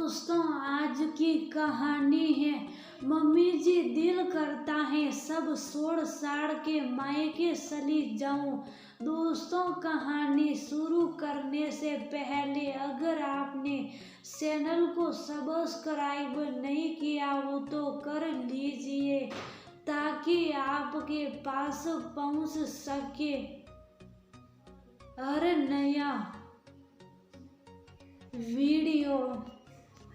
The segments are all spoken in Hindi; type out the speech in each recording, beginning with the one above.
दोस्तों, आज की कहानी है मम्मी जी दिल करता है सब छोड़ छाड़ के मायके चली जाऊं। दोस्तों, कहानी शुरू करने से पहले अगर आपने चैनल को सब्सक्राइब नहीं किया हो तो कर लीजिए ताकि आपके पास पहुंच सके हर नया वीडियो।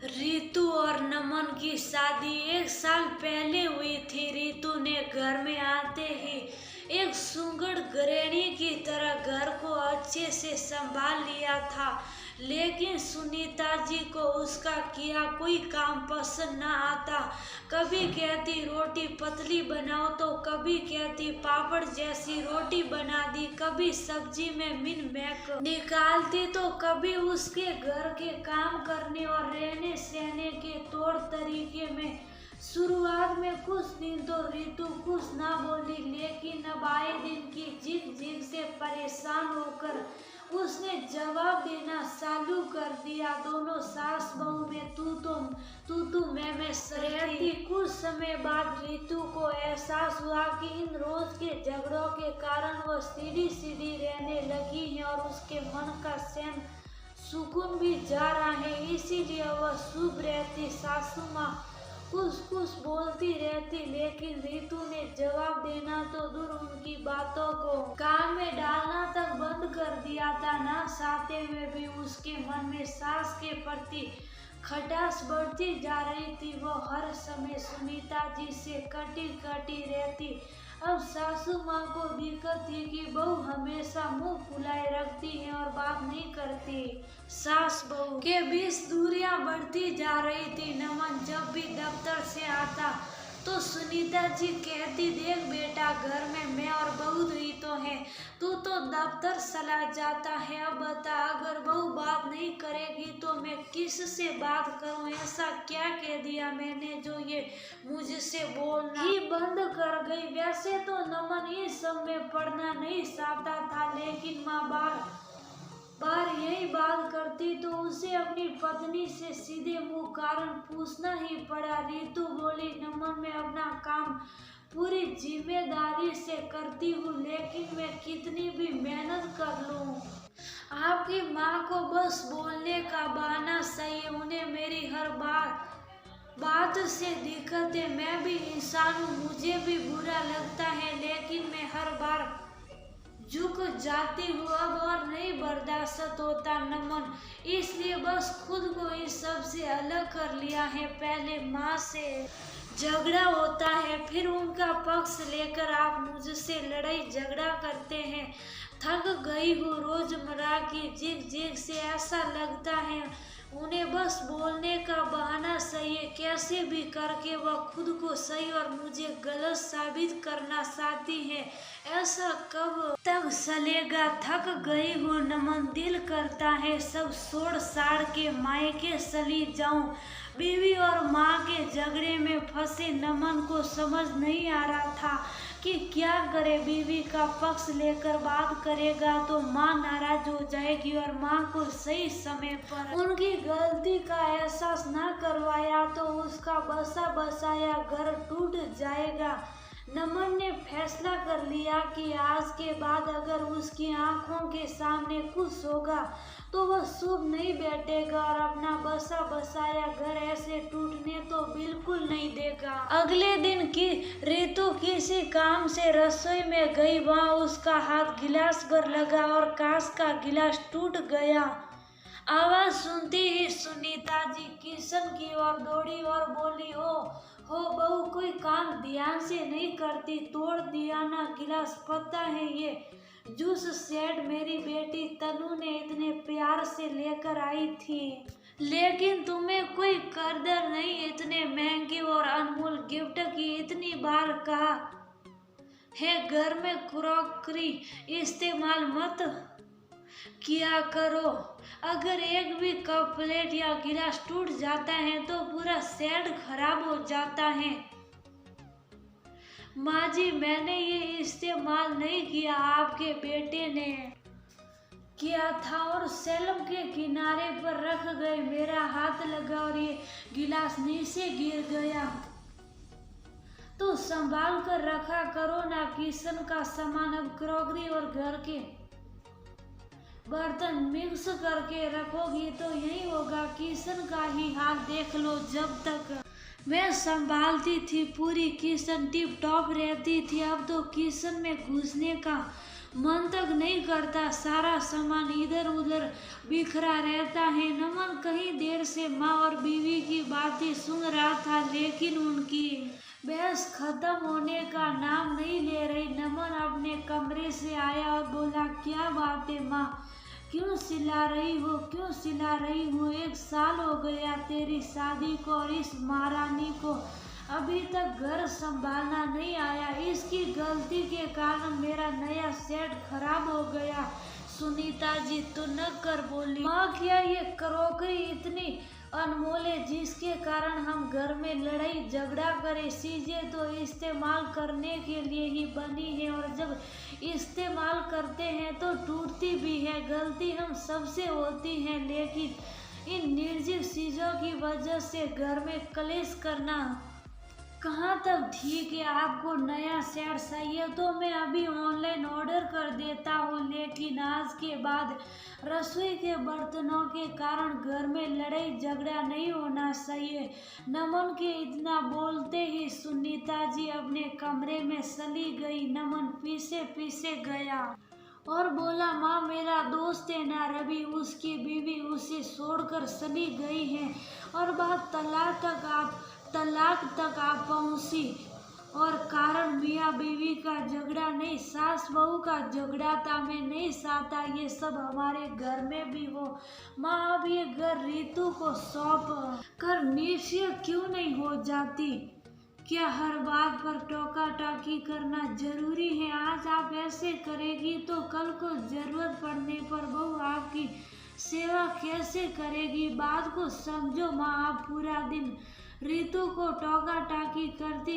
रितु और नमन की शादी 1 साल पहले हुई थी। रितु ने घर में आते ही एक सुगढ़ गृहिणी की तरह घर को अच्छे से संभाल लिया था, लेकिन सुनीता जी को उसका किया कोई काम पसंद न आता। कभी कहती रोटी पतली बनाओ तो कभी कहती पापड़ जैसी रोटी बना दी, कभी सब्जी में मिन मैक निकालती तो कभी उसके घर के काम करने और रहने सहने के तौर तरीके में। शुरुआत में कुछ दिन तो रितु कुछ ना बोली, लेकिन अब आए दिन की झिक झिक से परेशान होकर उसने जवाब देना चालू कर दिया। दोनों सास बहू में तू मैं रहती। कुछ समय बाद रितु को एहसास हुआ कि इन रोज के झगड़ों के कारण वह सीधी सीधी रहने लगी है और उसके मन का चैन सुकून भी जा रहा है। इसीलिए वह चुप रहती। सासू माँ कुछ बोलती रहती, लेकिन रितु ने जवाब देना तो दूर उनकी बातों को काम में डालना तक बंद कर दिया था। ना चाहते हुए भी उसके मन में सास के प्रति खटास बढ़ती जा रही थी। वो हर समय सुनीता जी से कटी रहती। अब सासू माँ को दिक्कत थी कि बहू हमेशा मुंह फुलाए रखती है और बात नहीं करती। सास बहू के बीच दूरियां बढ़ती जा रही थी। नमन जब भी दफ्तर से आता तो सुनीता जी कहती, देख बेटा, घर में मैं और बहू ही तो है, तू तो दफ्तर चला जाता है। अब बता, अगर बहू बात नहीं करेगी तो मैं किससे बात करूं? ऐसा क्या कह दिया मैंने जो ये मुझसे बोलना ही बंद कर गई? वैसे तो नमन इस सब में पढ़ना नहीं चाहता था, लेकिन माँ बार यही बात करती तो उसे अपनी पत्नी से सीधे मुंह कारण पूछना ही पड़ा। रितु बोली, नमन मैं अपना काम पूरी जिम्मेदारी से करती हूँ, लेकिन मैं कितनी भी मेहनत कर लूँ, आपकी माँ को बस बोलने का बहाना चाहिए। उन्हें मेरी हर बात से दिक्कत है। मैं भी इंसान हूँ, मुझे भी बुरा लगता है, लेकिन मैं हर बार झुक जाती हूँ। अब और नहीं बर्दाश्त होता नमन, इसलिए बस खुद को इस सब से अलग कर लिया है। पहले माँ से झगड़ा होता है, फिर उनका पक्ष लेकर आप मुझसे लड़ाई झगड़ा करते हैं। थक गई हूँ रोजमर्रा की झिक झिक से। ऐसा लगता है उन्हें बस बोलने का बहाना चाहिए। कैसे भी करके वह खुद को सही और मुझे गलत साबित करना चाहती है। ऐसा कब तक चलेगा? थक गई हूँ नमन, दिल करता है सब छोड़ छाड़ के मायके चली जाऊं। बीवी और माँ के झगड़े में फंसे नमन को समझ नहीं आ रहा था कि क्या करे। बीवी का पक्ष लेकर बात करेगा तो माँ नाराज हो जाएगी और माँ को सही समय पर उनकी गलती का एहसास न करवाया तो उसका बसा बसाया घर टूट जाएगा। नमन ने फैसला कर लिया कि आज के बाद अगर उसकी आंखों के सामने कुछ होगा तो वह चुप नहीं बैठेगा और अपना बसा बसाया घर ऐसे टूटने तो बिल्कुल नहीं देगा। अगले दिन की रितु किसी काम से रसोई में गई। वहां उसका हाथ गिलास पर लगा और कांच का गिलास टूट गया। आवाज सुनती ही सुनीता जी किचन की ओर दौड़ी और बोली, हो बहू, कोई काम ध्यान से नहीं करती, तोड़ दिया ना गिलास। पता है ये जूस सेट मेरी बेटी तनु ने इतने प्यार से लेकर आई थी, लेकिन तुम्हें कोई कदर नहीं। इतने महंगे और अनमोल गिफ्ट की इतनी बार कहा है घर में क्रॉकरी इस्तेमाल मत किया करो। अगर एक भी कप प्लेट या गिलास टूट जाता है तो पूरा सेट खराब हो जाता है। माँ जी, मैंने ये इस्तेमाल नहीं किया, आपके बेटे ने। किया था और सेलम के किनारे पर रख गए। मेरा हाथ लगा और ये गिलास नीचे गिर गया। तो संभाल कर रखा करो ना किचन का सामान। अब क्रॉकरी और घर के बर्तन मिक्स करके रखोगी तो यही होगा। किचन का ही हाल देख लो। जब तक मैं संभालती थी पूरी किचन टिप टॉप रहती थी, अब तो किचन में घुसने का मन तक नहीं करता। सारा सामान इधर उधर बिखरा रहता है। नमन कहीं देर से माँ और बीवी की बातें सुन रहा था, लेकिन उनकी बहस खत्म होने का नाम नहीं ले रही। नमन अपने कमरे से आया और बोला, क्या बात है माँ, क्यों चिल्ला रही हो, क्यों चिल्ला रही हो? 1 साल हो गया तेरी शादी को और इस महारानी को अभी तक घर संभालना नहीं आया। इसकी गलती के कारण मेरा नया सेट खराब हो गया। सुनीता जी तुनक कर बोली, माँ क्या ये क्रॉकरी इतनी अनमोल है जिसके कारण हम घर में लड़ाई झगड़ा करें? चीजें तो इस्तेमाल करने के लिए ही बनी है और जब इस्तेमाल करते हैं तो टूटती भी है। गलती हम सबसे होती है, लेकिन इन निर्जीव चीजों की वजह से घर में कलेश करना कहाँ तक ठीक है? आपको नया सेट चाहिए तो मैं अभी ऑनलाइन ऑर्डर कर देता हूँ, लेकिन आज के बाद रसोई के बर्तनों के कारण घर में लड़ाई झगड़ा नहीं होना चाहिए। नमन के इतना बोलते ही सुनीता जी अपने कमरे में चली गई। नमन पीछे पीछे गया और बोला, माँ मेरा दोस्त है ना रवि, उसकी बीवी उसे छोड़कर चली गई है और बात तलाक तक आप पहुंची। और कारण मियाँ बीवी का झगड़ा नहीं, सास बहू का झगड़ा था। मैं नहीं चाहता ये सब हमारे घर में भी हो। माँ अब ये घर रीतू को सौंप कर निश्चय क्यों नहीं हो जाती? क्या हर बात पर टोका टाकी करना जरूरी है? आज आप ऐसे करेगी तो कल को जरूरत पड़ने पर बहू आपकी सेवा कैसे करेगी? बात को समझो माँ। आप पूरा दिन रीतू को टोका टाकी करती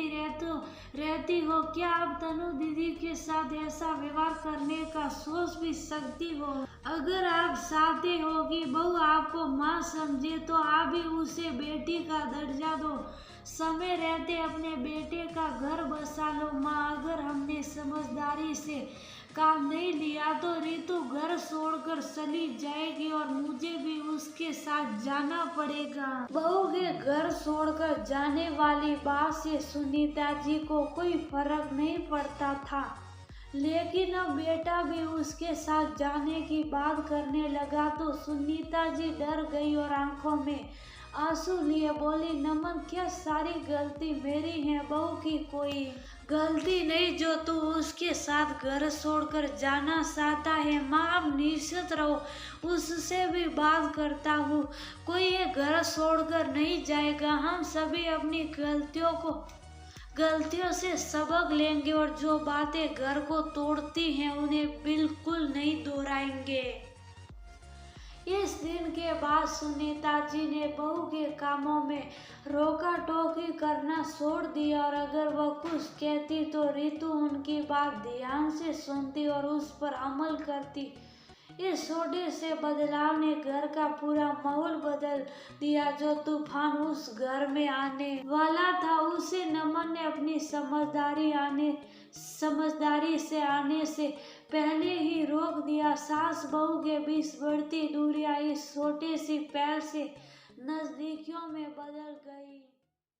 रहती हो। क्या आप तनु दीदी के साथ ऐसा व्यवहार करने का सोच भी सकती हो? अगर आप चाहते हो कि बहू आपको माँ समझे तो आप भी उसे बेटी का दर्जा दो। समय रहते अपने बेटे का घर बसा लो। माँ अगर हमने समझदारी से काम नहीं लिया तो रीतू घर छोड़कर चली जाएगी और मुझे भी उसके साथ जाना पड़ेगा। बहू के घर छोड़कर जाने वाली बात से सुनीता जी को कोई फर्क नहीं पड़ता था, लेकिन अब बेटा भी उसके साथ जाने की बात करने लगा तो सुनीता जी डर गई और आंखों में आंसू लिए बोली, नमन क्या सारी गलती मेरी है? बहू की कोई गलती नहीं जो तू उसके साथ घर छोड़कर जाना चाहता है। माँ अब निश्चित रहो, उससे भी बात करता हूँ। कोई ये घर छोड़कर नहीं जाएगा। हम सभी अपनी गलतियों से सबक लेंगे और जो बातें घर को तोड़ती हैं उन्हें बिल्कुल नहीं दोहराएंगे। इस दिन के बाद सुनीता जी ने बहू के कामों में रोका टोकी करना छोड़ दिया और अगर वह कुछ कहती तो रीतू उनकी बात ध्यान से सुनती और उस पर अमल करती। इस छोटे से बदलाव ने घर का पूरा माहौल बदल दिया। जो तूफान उस घर में आने वाला था उसे नमन ने अपनी समझदारी से आने से पहले ही रोक दिया। सास बहू के बीच बढ़ती दूरियां इस छोटी सी पहल से नजदीकियों में बदल गई।